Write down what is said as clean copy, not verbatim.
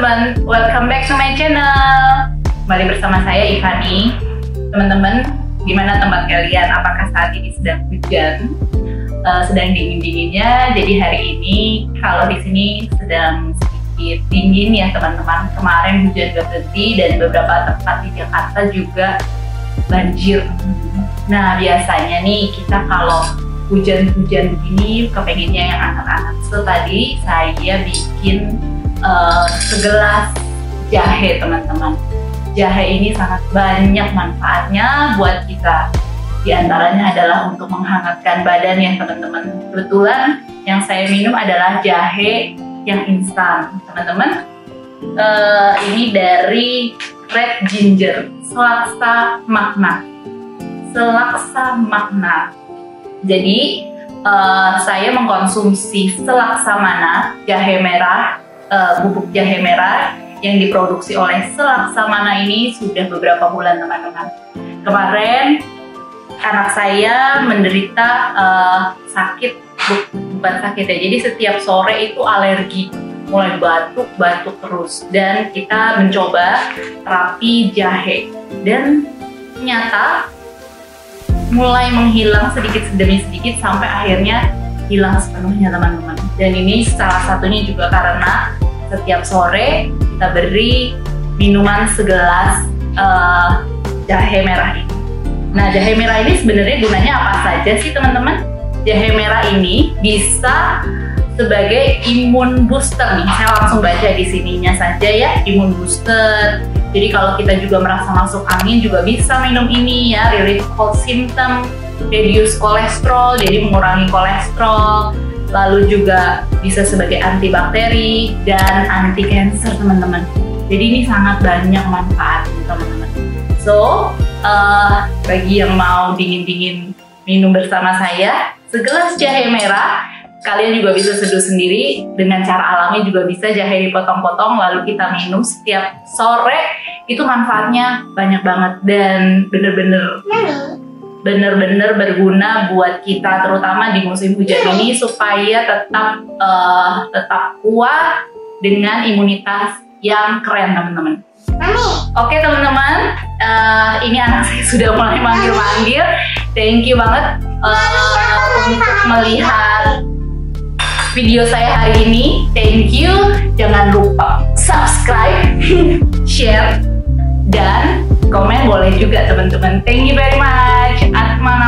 teman-teman, welcome back to my channel. Kembali bersama saya Ivani. Teman-teman, gimana tempat kalian? Apakah saat ini sedang hujan? Sedang dingin-dinginnya. Jadi hari ini kalau di sini sedang sedikit dingin ya teman-teman. Kemarin hujan gak berhenti dan beberapa tempat di Jakarta juga banjir. Nah biasanya nih kita kalau hujan-hujan begini kepengennya yang anak-anak. So tadi saya bikin segelas jahe teman-teman. Jahe ini sangat banyak manfaatnya buat kita. Di antaranya adalah untuk menghangatkan badan ya teman-teman. Kebetulan yang saya minum adalah jahe yang instan teman-teman. Ini dari Red Ginger, Selaksa Magna. Selaksa Magna. Jadi saya mengkonsumsi Selaksamana jahe merah, bubuk jahe merah yang diproduksi oleh Selaksamana ini sudah beberapa bulan teman-teman. Kemarin anak saya menderita sakit, bukan sakit ya, jadi setiap sore itu alergi, mulai batuk terus, dan kita mencoba terapi jahe dan ternyata mulai menghilang sedikit demi sedikit sampai akhirnya hilang sepenuhnya teman-teman. Dan ini salah satunya juga karena setiap sore kita beri minuman segelas jahe merah ini. Nah jahe merah ini sebenarnya gunanya apa saja sih teman-teman? Jahe merah ini bisa sebagai imun booster nih. Saya langsung baca di sininya saja ya, imun booster. Jadi kalau kita juga merasa masuk angin juga bisa minum ini ya, relief cold symptom, reduce kolesterol, jadi mengurangi kolesterol, lalu juga bisa sebagai antibakteri dan anti cancer teman-teman. Jadi ini sangat banyak manfaat teman-teman. So bagi yang mau dingin-dingin minum bersama saya, segelas jahe merah. Kalian juga bisa seduh sendiri dengan cara alami, juga bisa jahe dipotong-potong lalu kita minum setiap sore. Itu manfaatnya banyak banget dan bener-bener berguna buat kita, terutama di musim hujan ini supaya tetap kuat dengan imunitas yang keren teman-teman. Oke teman-teman, ini anak saya sudah mulai manggil-manggil. Thank you banget untuk melihat video saya hari ini. Thank you. Jangan lupa subscribe, share, dan komen boleh juga teman-teman. Thank you very much. Atma.